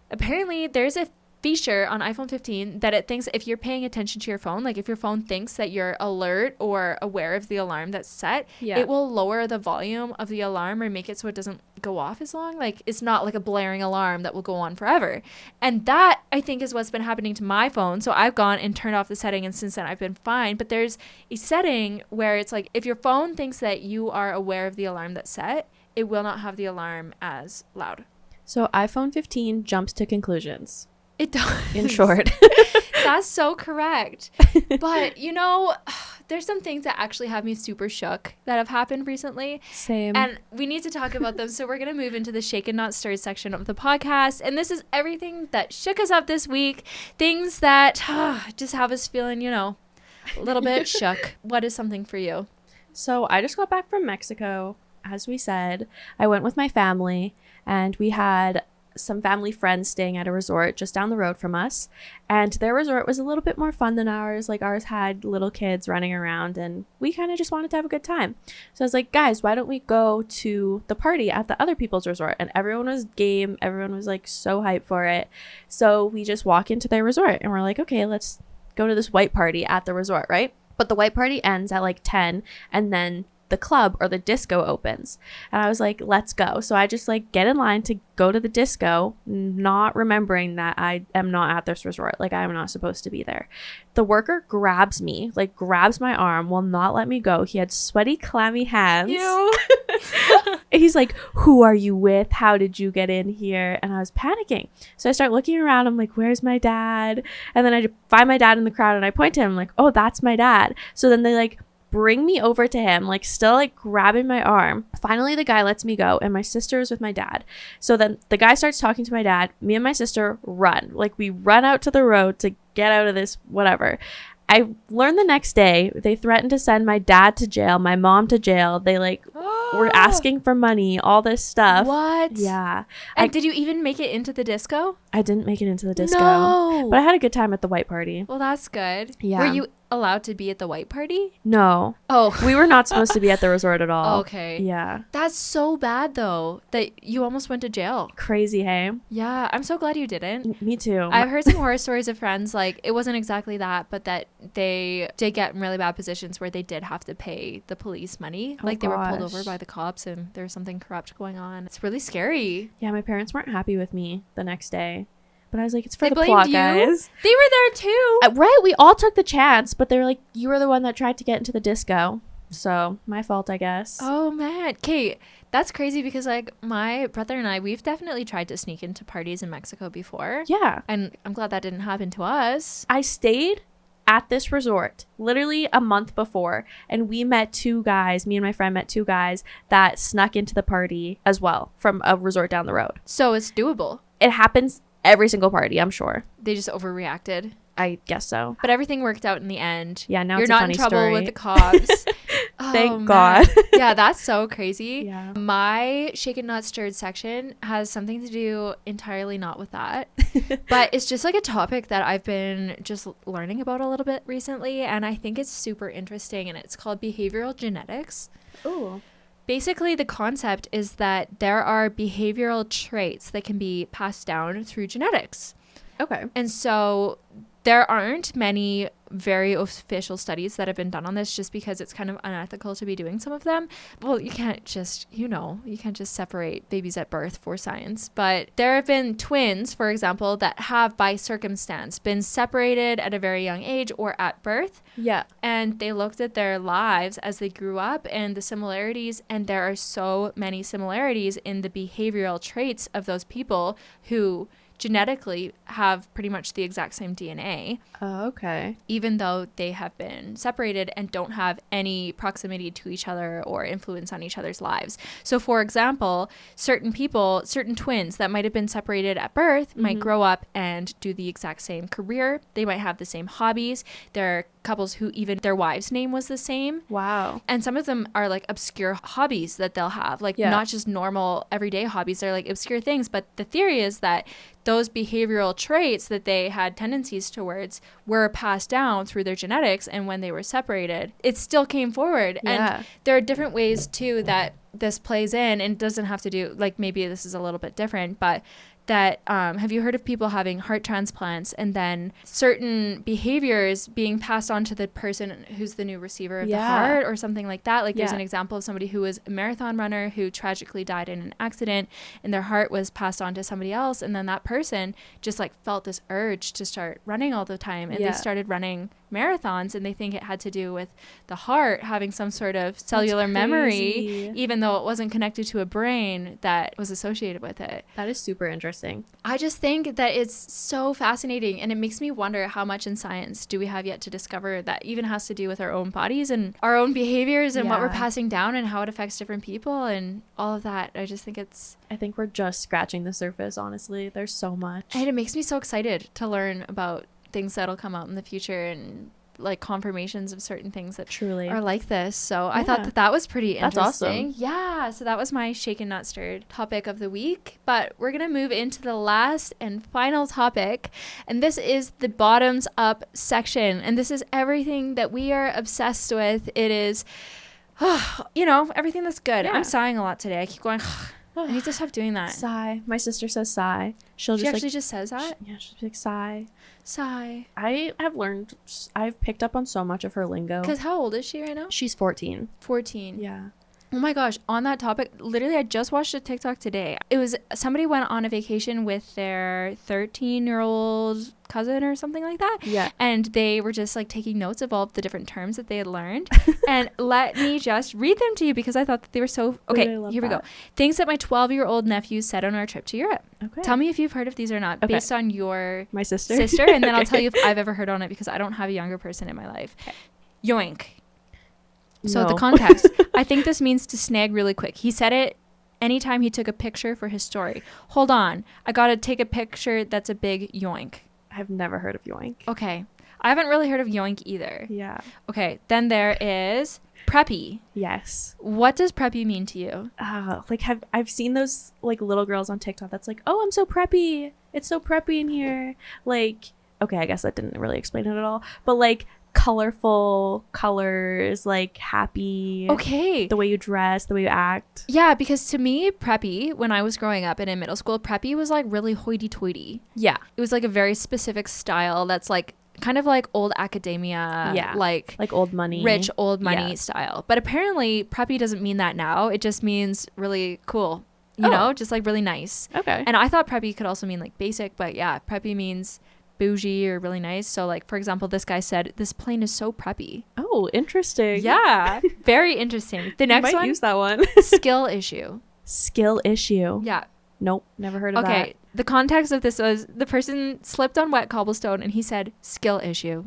Apparently there's a feature on iPhone 15 that it thinks if you're paying attention to your phone, like if your phone thinks that you're alert or aware of the alarm that's set, it will lower the volume of the alarm or make it so it doesn't go off as long. Like, it's not like a blaring alarm that will go on forever. And that, I think, is what's been happening to my phone. So I've gone and turned off the setting, and since then I've been fine. But there's a setting where it's like, if your phone thinks that you are aware of the alarm that's set, it will not have the alarm as loud. So iPhone 15 jumps to conclusions. It does. In short. That's so correct. But, you know, there's some things that actually have me super shook that have happened recently. Same. And we need to talk about them. So we're going to move into the Shaken Not Stirred section of the podcast. And this is everything that shook us up this week. Things that just have us feeling, you know, a little bit shook. What is something for you? So I just got back from Mexico. As we said, I went with my family, and we had some family friends staying at a resort just down the road from us, and their resort was a little bit more fun than ours. Like, ours had little kids running around, and we kind of just wanted to have a good time. So I was like, guys, why don't we go to the party at the other people's resort? And everyone was game. Everyone was like so hyped for it. So we just walk into their resort and we're like, okay, let's go to this white party at the resort, right? But the white party ends at like 10, and then the club or the disco opens, and I was like, let's go. So I just like get in line to go to the disco, not remembering that I am not at this resort. Like, I am not supposed to be there. The worker grabs me, like grabs my arm, will not let me go. He had sweaty, clammy hands. Ew. He's like, who are you with? How did you get in here? And I was panicking. So I start looking around. I'm like, where's my dad? And then I find my dad in the crowd, and I point to him, like, oh, that's my dad. So then they like bring me over to him, like still like grabbing my arm. Finally, the guy lets me go, and my sister is with my dad. So then the guy starts talking to my dad. Me and my sister run. Like, we run out to the road to get out of this whatever. I learned the next day they threatened to send my dad to jail, my mom to jail. They like were asking for money, all this stuff. What? Yeah. And did you even make it into the disco? I didn't make it into the disco. No. But I had a good time at the white party. Well, that's good. Yeah. Were you allowed to be at the white party? No. Oh. We were not supposed to be at the resort at all. Okay. Yeah. That's so bad, though, that you almost went to jail. Crazy, hey? Yeah. I'm so glad you didn't. Me too. I've heard some horror stories of friends, like, it wasn't exactly that, but that they did get in really bad positions where they did have to pay the police money. Oh, like, they were pulled gosh. over by the cops and there was something corrupt going on. It's really scary. Yeah, my parents weren't happy with me the next day. But I was like, it's for They the blamed plot, you? guys. They were there, too. Right, we all took the chance, but they were like, you were the one that tried to get into the disco. So, my fault, I guess. Oh, man. Kate, that's crazy because, like, my brother and I, we've definitely tried to sneak into parties in Mexico before. Yeah. And I'm glad that didn't happen to us. I stayed at this resort literally a month before, and we met two guys. Me and my friend met two guys that snuck into the party as well from a resort down the road. So it's doable. It happens every single party, I'm sure. They just overreacted. I guess so. But everything worked out in the end. Yeah, now You're it's a not funny in trouble story. with the cops. Thank Oh, man. God. Yeah, that's so crazy. Yeah. My shaken not stirred section has something to do entirely not with that. But it's just like a topic that I've been just learning about a little bit recently, and I think it's super interesting, and it's called behavioral genetics. Ooh. Basically, the concept is that there are behavioral traits that can be passed down through genetics. Okay. And so there aren't many very official studies that have been done on this just because it's kind of unethical to be doing some of them. Well, you can't just, you can't just separate babies at birth for science. But there have been twins, for example, that have by circumstance been separated at a very young age or at birth. Yeah. And they looked at their lives as they grew up and the similarities. And there are so many similarities in the behavioral traits of those people who genetically have pretty much the exact same DNA. Oh, okay. Even though they have been separated and don't have any proximity to each other or influence on each other's lives. So, for example, certain twins that might have been separated at birth might grow up and do the exact same career. They might have the same hobbies. There are couples who even their wives' name was the same. Wow. And some of them are like obscure hobbies that they'll have, like not just normal everyday hobbies. They're like obscure things. But the theory is that those behavioral traits that they had tendencies towards were passed down through their genetics. And when they were separated, it still came forward. Yeah. And there are different ways too that this plays in, and it doesn't have to do, like, maybe this is a little bit different, but that have you heard of people having heart transplants and then certain behaviors being passed on to the person who's the new receiver of the heart or something like that? Like there's an example of somebody who was a marathon runner who tragically died in an accident, and their heart was passed on to somebody else, and then that person just like felt this urge to start running all the time, and they started running marathons, and they think it had to do with the heart having some sort of cellular memory, even though it wasn't connected to a brain that was associated with it. That is super interesting. I just think that it's so fascinating, and it makes me wonder how much in science do we have yet to discover that even has to do with our own bodies and our own behaviors and what we're passing down and how it affects different people and all of that. I think we're just scratching the surface, honestly. There's so much. And it makes me so excited to learn about things that'll come out in the future and like confirmations of certain things that truly are like this. So I thought that was pretty interesting. That's awesome. Yeah. So that was my shaken not stirred topic of the week. But we're gonna move into the last and final topic, and this is the bottoms up section. And this is everything that we are obsessed with. It is, everything that's good. Yeah. I'm sighing a lot today. I keep going. I need to stop doing that. Sigh. My sister says sigh. She actually just says that? Yeah, she's like, sigh. Sigh. I've picked up on so much of her lingo. Because how old is she right now? She's 14. 14. Yeah. Oh my gosh, on that topic, literally I just watched a TikTok today. It was somebody went on a vacation with their 13-year-old cousin or something like that. Yeah. And they were just like taking notes of all of the different terms that they had learned. And let me just read them to you because I thought that they were so... Okay, here we go. Things that my 12-year-old nephew said on our trip to Europe. Okay. Tell me if you've heard of these or not, based on your... My sister. And then I'll tell you if I've ever heard on it because I don't have a younger person in my life. Okay. Yoink. So the context, I think this means to snag really quick. He said it anytime he took a picture for his story. Hold on. I got to take a picture that's a big yoink. I've never heard of yoink. Okay. I haven't really heard of yoink either. Yeah. Okay. Then there is preppy. Yes. What does preppy mean to you? Like I've seen those like little girls on TikTok that's like, oh, I'm so preppy. It's so preppy in here. Like, okay, I guess that didn't really explain it at all. But like colorful colors, like happy. Okay. The way you dress, the way you act. Yeah, because to me, preppy, when I was growing up and in middle school, preppy was like really hoity-toity. Yeah. It was like a very specific style that's like kind of like old academia. Yeah. Like old money. Rich old money style. But apparently preppy doesn't mean that now. It just means really cool. You know, just like really nice. Okay. And I thought preppy could also mean like basic, but yeah, preppy means bougie or really nice. So like, for example, this guy said, this plane is so preppy. Oh, interesting. Yeah. Very interesting. The next one. Use that one. Skill issue. Skill issue. Yeah. Nope. Never heard of that. Okay. The context of this was the person slipped on wet cobblestone and he said, skill issue.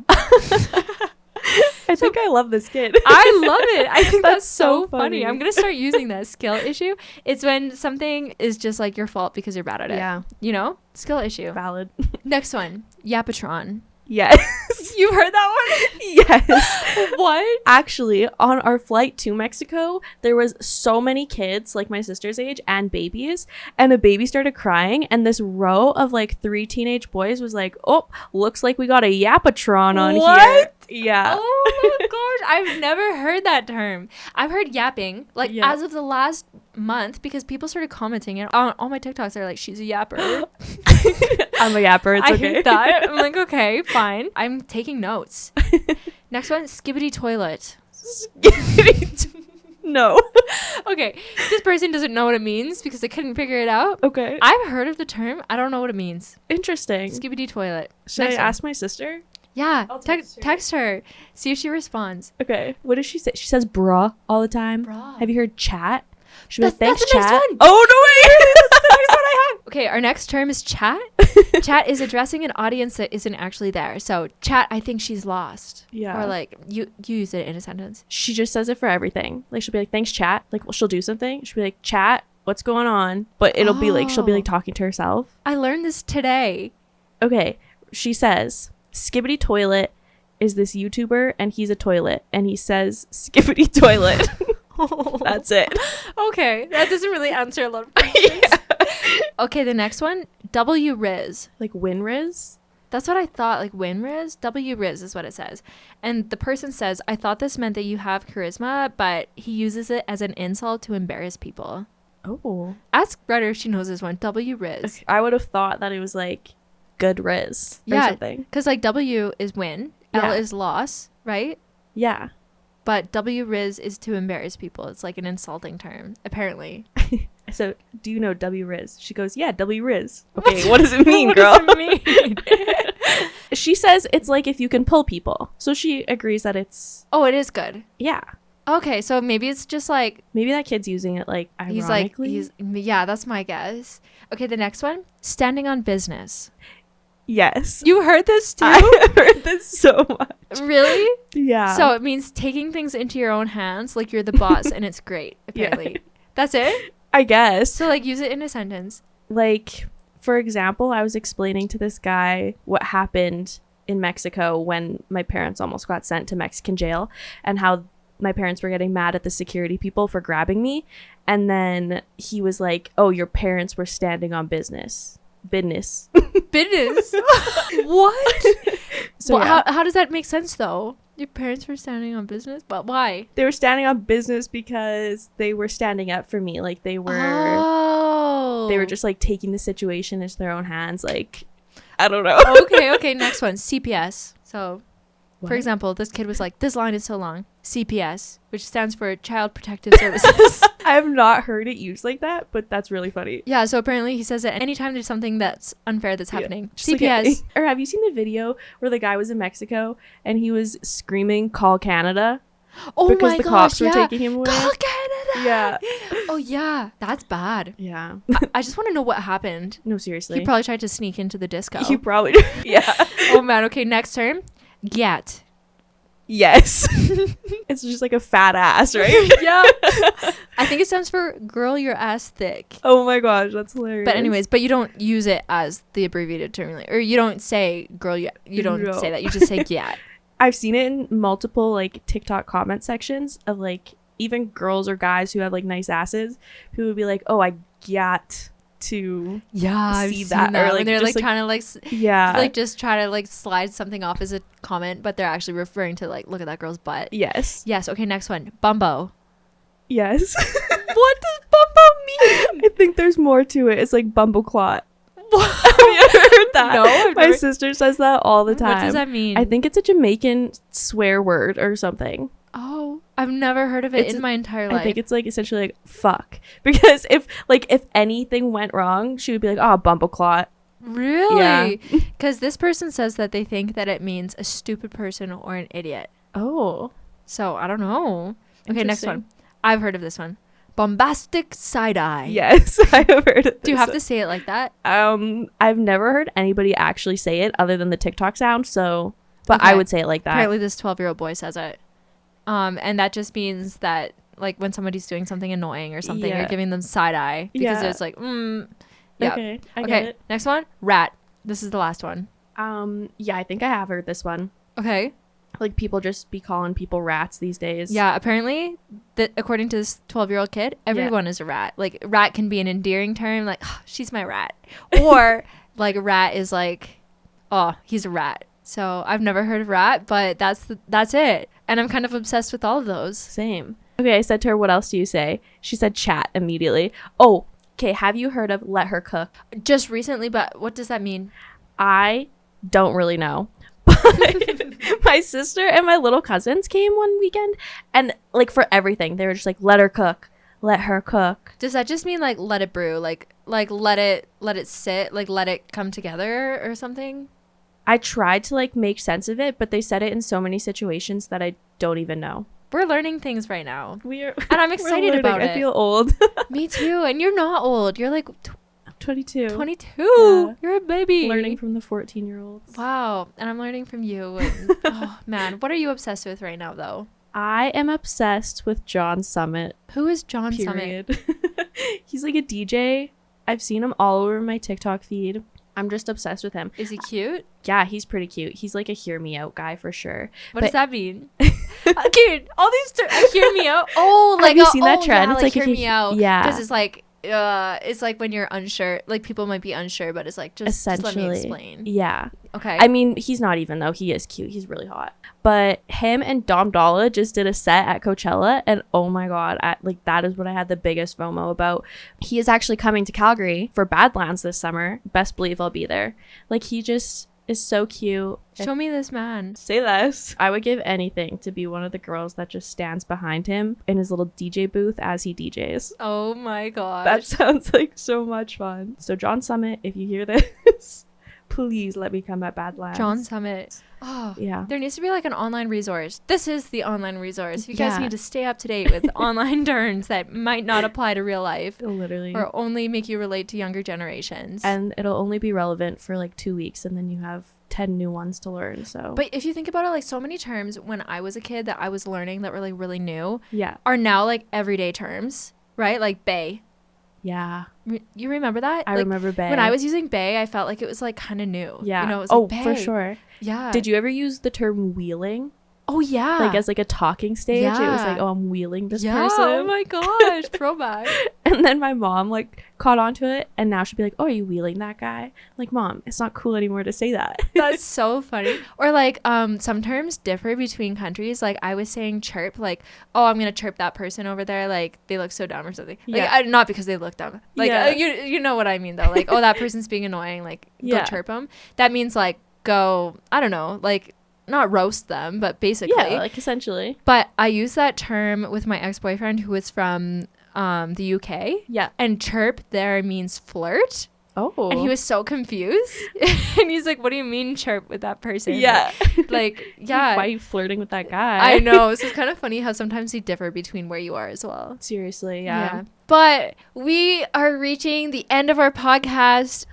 I think I love this kid. I love it. I think that's so funny. I'm going to start using that. Skill issue. It's when something is just like your fault because you're bad at it. Yeah. You know? Skill issue. Valid. Next one. Yapatron. Yes. You've heard that one? Yes. What? Actually, on our flight to Mexico, there was so many kids, like my sister's age, and babies, and a baby started crying, and this row of like 3 teenage boys was like, oh, looks like we got a yapatron on here. Yeah. Oh my gosh, I've never heard that term. I've heard yapping, like as of the last month, because people started commenting it on all my TikToks. They're like, she's a yapper. I'm a yapper. It's I okay. hate that. I'm like, okay, fine. I'm taking notes. Next one, skibbity toilet. No. Okay, this person doesn't know what it means because they couldn't figure it out. Okay. I've heard of the term. I don't know what it means. Interesting. Skibbity toilet. Should Next I one. ask my sister? Yeah, I'll text text her. See if she responds. Okay. What does she say? She says bruh all the time. Bruh. Have you heard chat? She'll be like, That's thanks, the next chat. one. Oh, no way. That's the next one I have. Okay, our next term is chat. Chat is addressing an audience that isn't actually there. So, chat, I think she's lost. Yeah. Or like, you use it in a sentence. She just says it for everything. Like, she'll be like, thanks, chat. Like, well, she'll do something. She'll be like, chat, what's going on? But it'll be like, she'll be like talking to herself. I learned this today. Okay. She says, skibbity toilet is this YouTuber, and he's a toilet. And he says, skibbity toilet. That's it. Okay, that doesn't really answer a lot of questions. Okay, the next one, W-Riz. Like WinRiz? That's what I thought, like WinRiz? W-Riz is what it says. And the person says, I thought this meant that you have charisma, but he uses it as an insult to embarrass people. Oh. Ask Ryder if she knows this one. W-Riz. Okay. I would have thought that it was like good riz or something. Because like W is win, L is loss, right? Yeah. But W-Riz is to embarrass people. It's like an insulting term, apparently. So, do you know W-Riz? She goes, yeah, W-Riz. Okay, what does it mean, girl? What does it mean? She says it's like if you can pull people. So she agrees that it's... Oh, it is good. Yeah. Okay, so maybe it's just like... Maybe that kid's using it like ironically. Yeah, that's my guess. Okay, the next one. Standing on business. Yes. You heard this too? I heard this so much. Really? Yeah. So it means taking things into your own hands like you're the boss and it's great, apparently. Yeah. That's it? I guess. So like use it in a sentence. Like, for example, I was explaining to this guy what happened in Mexico when my parents almost got sent to Mexican jail and how my parents were getting mad at the security people for grabbing me. And then he was like, oh, your parents were standing on business. Business. What? So well, how does that make sense though? Your parents were standing on business, but why? They were standing on business because they were standing up for me. Like they were just like taking the situation into their own hands. Like, I don't know. Okay, next one. CPS. So what? For example, this kid was like, this line is so long. CPS, which stands for Child Protective Services. I have not heard it used like that, but that's really funny. Yeah, so apparently he says it anytime there's something that's unfair that's happening. Yeah, CPS. Or have you seen the video where the guy was in Mexico and he was screaming, call Canada? Oh because my the gosh, cops were yeah. taking him away. Call Canada! Yeah. Oh yeah, that's bad. Yeah. I just want to know what happened. No, seriously. He probably tried to sneak into the disco. He probably Yeah. Oh man, okay, next term. Get. Yes. It's just like a fat ass, right? Yeah. I think it stands for girl your ass thick. Oh my gosh, that's hilarious. But anyways, but you don't use it as the abbreviated term, or you don't say girl. You don't say that. You just say get. I've seen it in multiple like TikTok comment sections of like even girls or guys who have like nice asses. People would be like, "Oh, I got to see that," or like when they're just, like trying to like yeah, just try to like slide something off as a comment, but they're actually referring to like, look at that girl's butt. yes. Okay, next one. Bumbo. Yes. What does bumbo mean? I think there's more to it. It's like bumbleclot. What? Have you ever heard that? No, I've my never... sister says that all the time. What does that mean? I think it's a Jamaican swear word or something. Oh, I've never heard of it in my entire life. I think it's like essentially like fuck, because if anything went wrong, she would be like, "Oh, bumbleclot." Really? Because this person says that they think that it means a stupid person or an idiot. Oh, so I don't know. Okay, next one. I've heard of this one. Bombastic side eye. Yes, I have heard of this. Do you have to say it like that? I've never heard anybody actually say it other than the TikTok sound. So, but okay. I would say it like that. Apparently, this 12-year-old boy says it. And that just means that like when somebody's doing something annoying or something, you're giving them side eye because it's like, yeah. Okay, I get it. Next one, rat. This is the last one. Yeah, I think I have heard this one. Okay. Like people just be calling people rats these days. Yeah, apparently, according to this 12-year-old kid, everyone is a rat. Like rat can be an endearing term, like oh, she's my rat, or like rat is like, oh, he's a rat. So I've never heard of rat, but that's it. And I'm kind of obsessed with all of those. Same. Okay, I said to her, what else do you say? She said chat immediately. Oh, okay. Have you heard of let her cook? Just recently, but what does that mean? I don't really know. But my sister and my little cousins came one weekend, and like for everything, they were just like, let her cook. Let her cook. Does that just mean like let it brew? Like let it sit, like let it come together or something? I tried to like make sense of it, but they said it in so many situations that I don't even know. We're learning things right now. And I'm excited about it. I feel old. Me too. And you're not old. You're like 22. 22. Yeah. You're a baby. Learning from the 14-year-olds. Wow. And I'm learning from you. And, oh man, what are you obsessed with right now though? I am obsessed with John Summit. Who is John Period. Summit? He's like a DJ. I've seen him all over my TikTok feed. I'm just obsessed with him. Is he cute? Yeah, he's pretty cute. He's like a hear me out guy for sure. What does that mean? Dude, all these hear me out. Oh, like have you seen that trend? Yeah, it's like hear me out. Yeah, because it's like when you're unsure. Like people might be unsure, but it's like just let me explain. Yeah. Okay. I mean, he's not even though. He is cute. He's really hot. But him and Dom Dolla just did a set at Coachella, and oh my god, that is what I had the biggest FOMO about. He is actually coming to Calgary for Badlands this summer. Best believe I'll be there. Like he just is so cute. Show me this man. Say less. I would give anything to be one of the girls that just stands behind him in his little DJ booth as he DJs. Oh my god. That sounds like so much fun. So John Summit, if you hear this, please let me come at Badlands. John Summit. Oh, yeah. There needs to be like an online resource. This is the online resource. If you guys need to stay up to date with online terms that might not apply to real life. Literally. Or only make you relate to younger generations. And it'll only be relevant for like 2 weeks, and then you have 10 new ones to learn. So but if you think about it, like so many terms when I was a kid that I was learning that were like really new are now like everyday terms, right? Like bae. Yeah. You remember that? I remember bae. When I was using bae, I felt like it was like kind of new. Yeah. You know, it was like, bae. For sure. Yeah. Did you ever use the term wheeling? Oh yeah. Like as like a talking stage. It was like, oh, I'm wheeling this person. Oh my gosh. Throwback. And then my mom like caught onto it, and now she'll be like, oh, are you wheeling that guy? I'm like, Mom, it's not cool anymore to say that. That's so funny. Or like some terms differ between countries. Like I was saying chirp, like, oh, I'm gonna chirp that person over there, like they look so dumb or something. Like not because they look dumb. Like you know what I mean though. Like, oh, that person's being annoying, like go chirp them. That means like go, I don't know, like not roast them, but basically. Yeah, like essentially. But I used that term with my ex-boyfriend who was from the UK. Yeah. And chirp there means flirt. Oh. And he was so confused. And he's like, what do you mean chirp with that person? Yeah. Like, yeah. Why are you flirting with that guy? I know. So it's kind of funny how sometimes they differ between where you are as well. Seriously, yeah. But we are reaching the end of our podcast.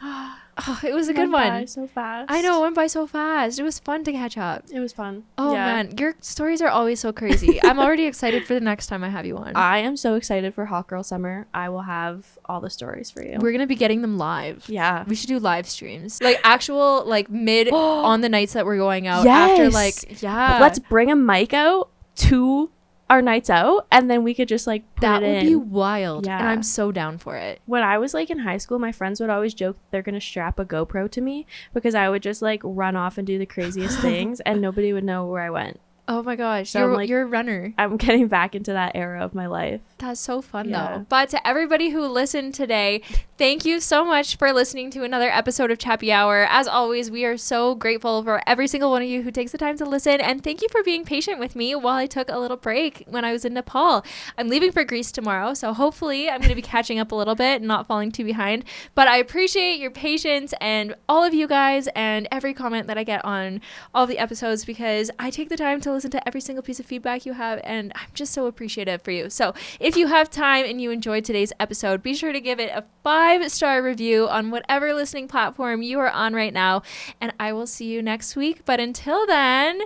Oh, it was a good Went one. by so fast. I know, it went by so fast. It was fun to catch up. It was fun. Oh man, your stories are always so crazy. I'm already excited for the next time I have you on. I am so excited for Hot Girl Summer. I will have all the stories for you. We're gonna be getting them live. Yeah. We should do live streams, like actual, like mid on the nights that we're going out. After, like, yeah, let's bring a mic out to our nights out, and then we could just like put that it would in. be wild. Yeah. And I'm so down for it. When I was like in high school, my friends would always joke they're gonna strap a GoPro to me because I would just like run off and do the craziest things, and nobody would know where I went. Oh my gosh, So you're a runner. I'm getting back into that era of my life. That's so fun Yeah. though. But to everybody who listened today, thank you so much for listening to another episode of Chappy Hour. As always, we are so grateful for every single one of you who takes the time to listen, and thank you for being patient with me while I took a little break when I was in Nepal. I'm leaving for Greece tomorrow, so hopefully I'm going to be catching up a little bit and not falling too behind. But I appreciate your patience and all of you guys and every comment that I get on all of the episodes, because I take the time to listen to every single piece of feedback you have, and I'm just so appreciative for you. So if you have time and you enjoyed today's episode, be sure to give it a 5-star review on whatever listening platform you are on right now, and I will see you next week. But until then,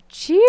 cheers!